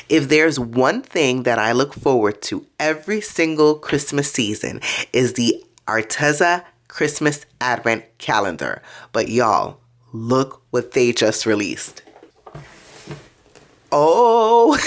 If there's one thing that I look forward to every single Christmas season is the Arteza Christmas Advent Calendar. But y'all, look what they just released. Oh,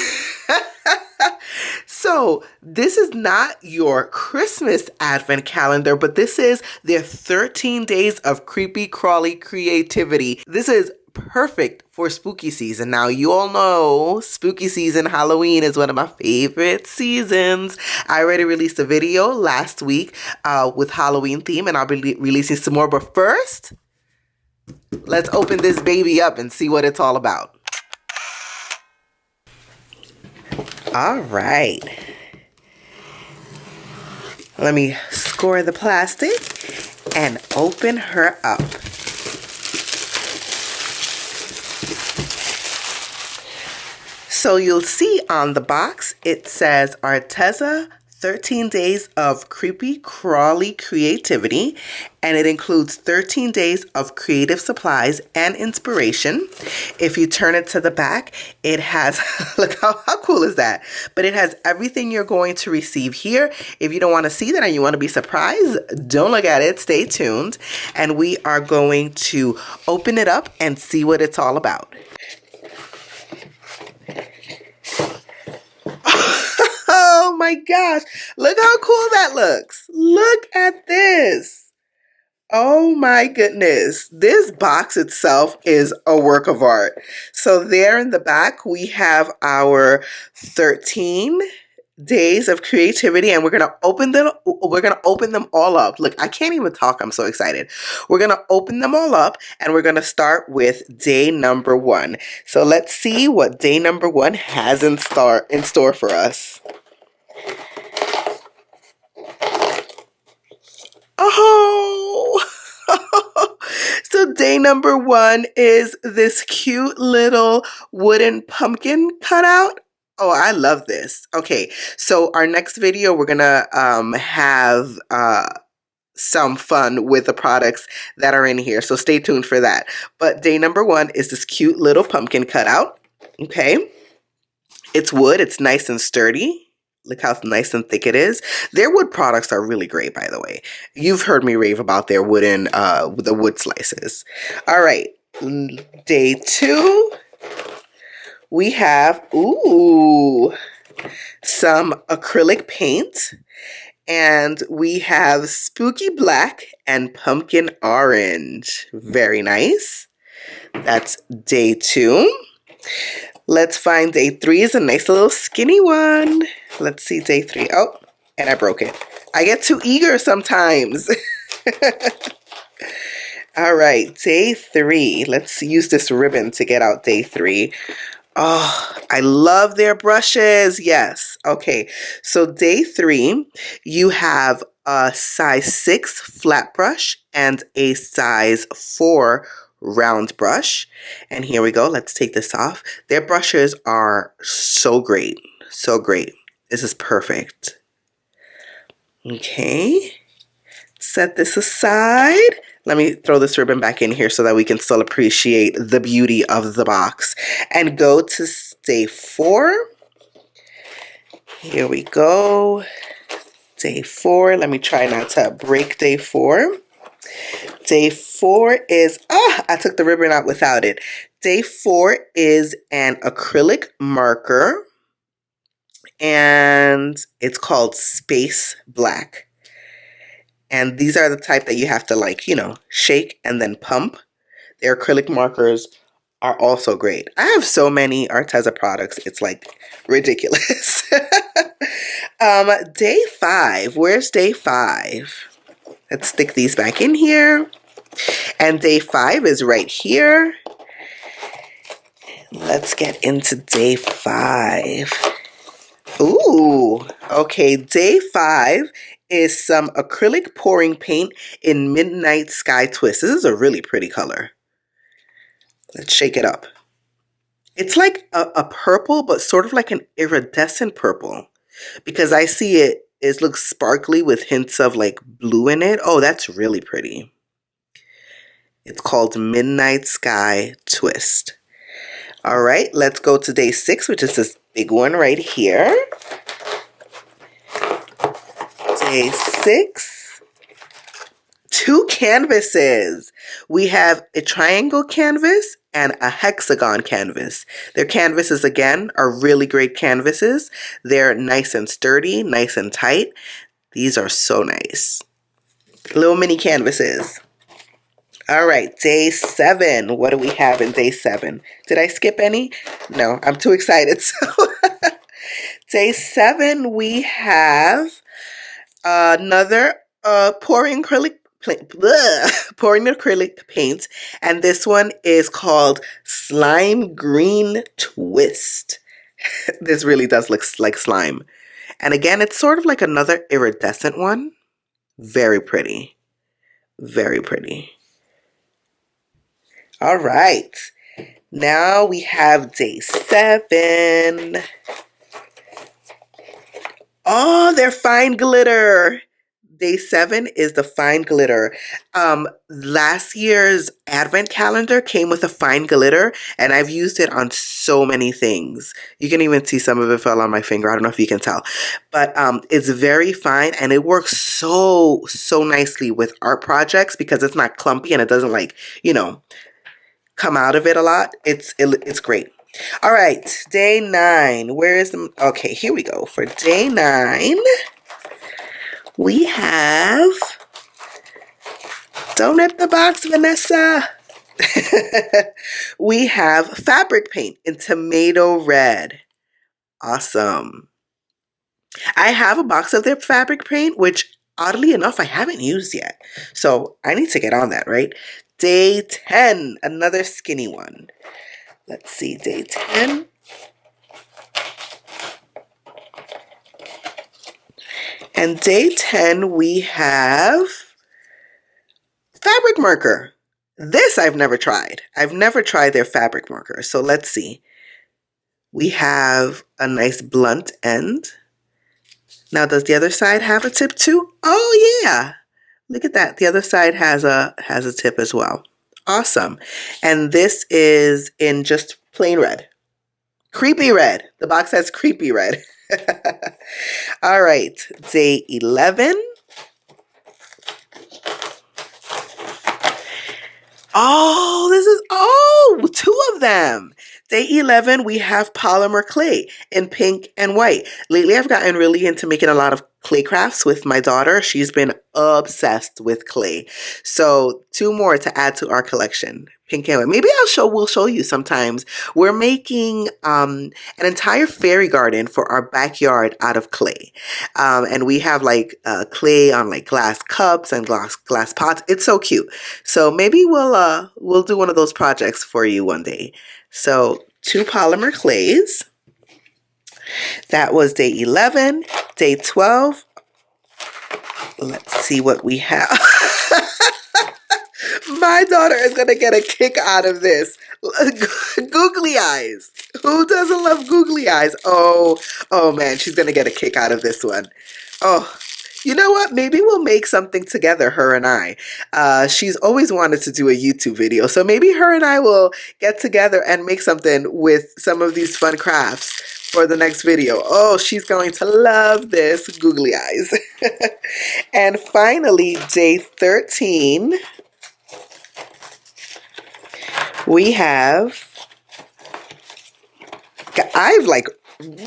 so this is not your Christmas Advent Calendar, but this is their 13 days of Creepy-Crawly creativity. This is perfect for spooky season. Now, you all know spooky season, Halloween is one of my favorite seasons. I already released a video last week with Halloween theme, and I'll be releasing some more. But first, let's open this baby up and see what it's all about. All right. Let me score the plastic and open her up. So you'll see on the box, it says Arteza 13 Days of Creepy-Crawly Creativity, and it includes 13 days of creative supplies and inspiration. If you turn it to the back, it has, look how cool is that? But it has everything you're going to receive here. If you don't want to see that and you want to be surprised, don't look at it, stay tuned. And we are going to open it up and see what it's all about. Oh my gosh, look how cool that looks. Look at this. Oh my goodness. This box itself is a work of art. So there in the back, we have our 13 days of creativity, and we're going to open them all up. Look, I can't even talk. I'm so excited. We're going to open them all up, and we're going to start with day number 1. So let's see what day number 1 has in store for us. Oh, so day number 1 is this cute little wooden pumpkin cutout. Oh, I love this. Okay, so our next video, we're gonna have some fun with the products that are in here. So stay tuned for that. But day number 1 is this cute little pumpkin cutout. Okay, it's wood. It's nice and sturdy. Look how nice and thick it is. Their wood products are really great, by the way. You've heard me rave about their wooden, the wood slices. All right, day 2, we have, some acrylic paint. And we have spooky black and pumpkin orange. Very nice. That's day 2. Let's find day 3 is a nice little skinny one. Let's see day 3. Oh, and I broke it. I get too eager sometimes. All right, day 3. Let's use this ribbon to get out day 3. Oh, I love their brushes. Yes. Okay, so day 3, you have a size 6 flat brush and a size 4 round brush. And here we go. Let's take this off. Their brushes are so great. So great. This is perfect. Okay. Set this aside. Let me throw this ribbon back in here so that we can still appreciate the beauty of the box. And go to day 4. Here we go. Day 4. Let me try not to break day 4. Day 4 is, I took the ribbon out without it. Day 4 is an acrylic marker, and it's called Space Black. And these are the type that you have to, like, you know, shake and then pump. Their acrylic markers are also great. I have so many Arteza products, it's like ridiculous. Day 5, where's day 5? Let's stick these back in here. And day 5 is right here. Let's get into day 5. Ooh, okay, day 5 is some acrylic pouring paint in Midnight Sky Twist. This is a really pretty color. Let's shake it up. It's like a purple, but sort of like an iridescent purple, because I see it looks sparkly with hints of like blue in it. Oh, that's really pretty. It's called Midnight Sky Twist. All right, let's go to day 6, which is this big one right here. Day 6, 2 canvases. We have a triangle canvas and a hexagon canvas. Their canvases, again, are really great canvases. They're nice and sturdy, nice and tight. These are so nice. Little mini canvases. All right, day 7. What do we have in day 7? Did I skip any? No, I'm too excited. So day 7, we have another pouring acrylic paint, and this one is called Slime Green Twist. This really does look like slime. And again, it's sort of like another iridescent one. Very pretty. Very pretty. All right. Now we have day 7. Oh, they're fine glitter. Day 7 is the fine glitter. Last year's advent calendar came with a fine glitter, and I've used it on so many things. You can even see some of it fell on my finger. I don't know if you can tell. But it's very fine, and it works so nicely with art projects because it's not clumpy and it doesn't, like, you know, come out of it a lot. It's great. All right, day 9. Where is the... Okay, here we go. For day 9... we have, don't rip the box, Vanessa. We have fabric paint in tomato red. Awesome. I have a box of their fabric paint, which oddly enough, I haven't used yet. So I need to get on that, right? Day 10, another skinny one. Let's see, day 10. And day 10, we have fabric marker. This I've never tried. I've never tried their fabric marker. So let's see. We have a nice blunt end. Now, does the other side have a tip too? Oh yeah. Look at that. The other side has a tip as well. Awesome. And this is in just plain red. Creepy red. The box has creepy red. All right, day 11. Oh, this is, oh, 2 of them. Day 11, we have polymer clay in pink and white. Lately, I've gotten really into making a lot of clay crafts with my daughter. She's been obsessed with clay. So 2 more to add to our collection. Pink and white. Maybe we'll show you sometimes. We're making an entire fairy garden for our backyard out of clay. And we have like clay on like glass cups and glass pots. It's so cute. So maybe we'll do one of those projects for you one day. So 2 polymer clays. That was day 11. Day 12. Let's see what we have. My daughter is going to get a kick out of this. Googly eyes. Who doesn't love googly eyes? Oh man, she's going to get a kick out of this one. Oh, you know what? Maybe we'll make something together, her and I. She's always wanted to do a YouTube video. So maybe her and I will get together and make something with some of these fun crafts for the next video. Oh, she's going to love this, googly eyes. And finally, day 13, we have, I've like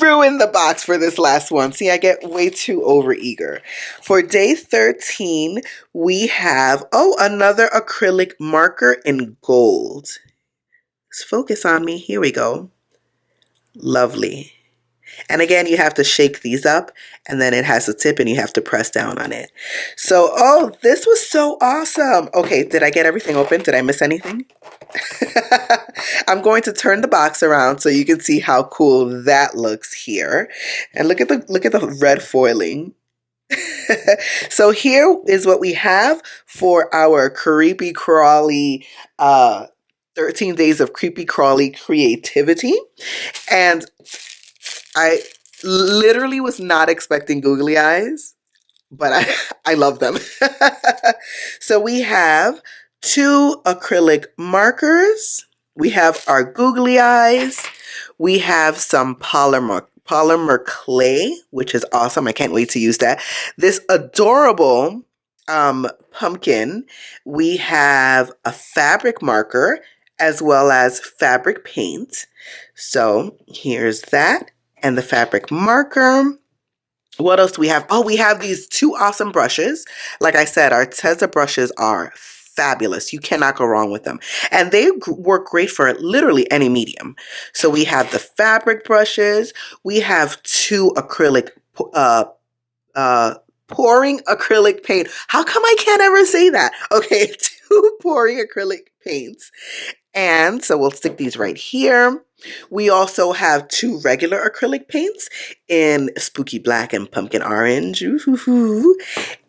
ruined the box for this last one. See, I get way too overeager. For day 13, we have, oh, another acrylic marker in gold. Let's focus on me. Here we go. Lovely. And again, you have to shake these up, and then it has a tip and you have to press down on it. So, oh, this was so awesome. Okay, did I get everything open? Did I miss anything? I'm going to turn the box around so you can see how cool that looks here. And look at the red foiling. So here is what we have for our Creepy-Crawly 13 days of Creepy-Crawly creativity. And I literally was not expecting googly eyes, but I love them. So we have 2 acrylic markers. We have our googly eyes. We have some polymer clay, which is awesome. I can't wait to use that. This adorable pumpkin. We have a fabric marker as well as fabric paint. So here's that and the fabric marker. What else do we have? Oh, we have these two awesome brushes. Like I said, Arteza brushes are fabulous. You cannot go wrong with them. And they work great for literally any medium. So we have the fabric brushes. We have two acrylic, pouring acrylic paint. How come I can't ever say that? Okay, two pouring acrylic paints. And so we'll stick these right here. We also have two regular acrylic paints in spooky black and pumpkin orange. Ooh-hoo-hoo.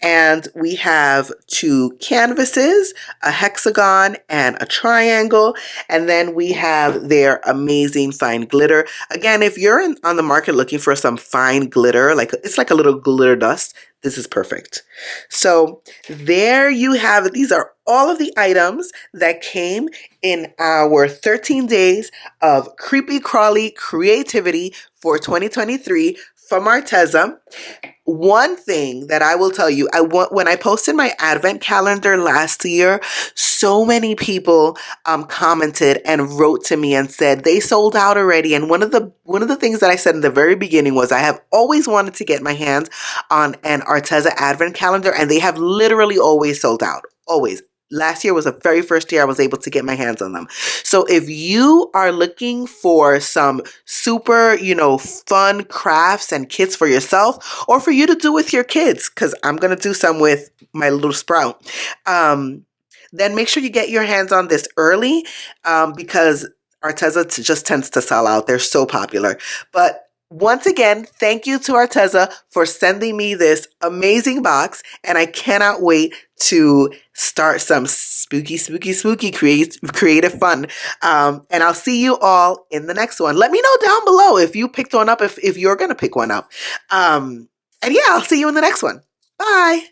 And we have two canvases, a hexagon and a triangle. And then we have their amazing fine glitter. Again, if you're on the market looking for some fine glitter, like it's like a little glitter dust, this is perfect. So there you have it. These are all of the items that came in our 13 days of Creepy-Crawly creativity for 2023 from Arteza. One thing that I will tell you, when I posted my advent calendar last year, so many people commented and wrote to me and said they sold out already. And one of the things that I said in the very beginning was I have always wanted to get my hands on an Arteza advent calendar, and they have literally always sold out. Always. Last year was the very first year I was able to get my hands on them. So if you are looking for some super, fun crafts and kits for yourself or for you to do with your kids, because I'm going to do some with my little sprout, then make sure you get your hands on this early because Arteza just tends to sell out. They're so popular. But once again, thank you to Arteza for sending me this amazing box, and I cannot wait to start some spooky creative fun. And I'll see you all in the next one. Let me know down below if you picked one up, if you're going to pick one up. And yeah, I'll see you in the next one. Bye.